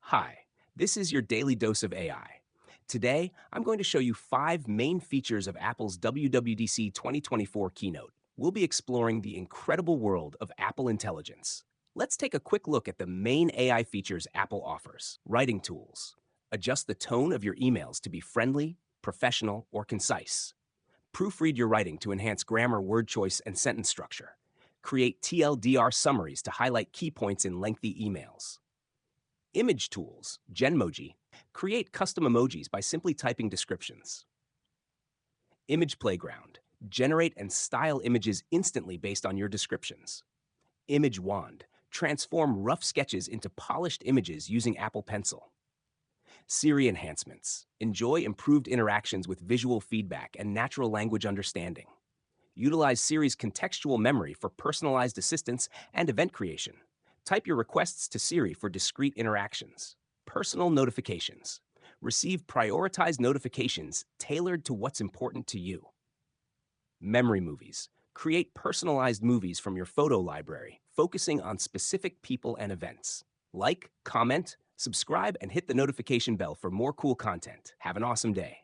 Hi, this is your daily dose of AI. Today, I'm going to show you 5 main features of Apple's WWDC 2024 keynote. We'll be exploring the incredible world of Apple Intelligence. Let's take a quick look at the main AI features Apple offers. Writing tools. Adjust the tone of your emails to be friendly, professional, or concise. Proofread your writing to enhance grammar, word choice, and sentence structure. Create TLDR summaries to highlight key points in lengthy emails. Image tools, Genmoji, create custom emojis by simply typing descriptions. Image Playground, generate and style images instantly based on your descriptions. Image Wand, transform rough sketches into polished images using Apple Pencil. Siri enhancements, enjoy improved interactions with visual feedback and natural language understanding. Utilize Siri's contextual memory for personalized assistance and event creation. Type your requests to Siri for discrete interactions. Personal notifications. Receive prioritized notifications tailored to what's important to you. Memory movies. Create personalized movies from your photo library, focusing on specific people and events. Like, comment, subscribe, and hit the notification bell for more cool content. Have an awesome day.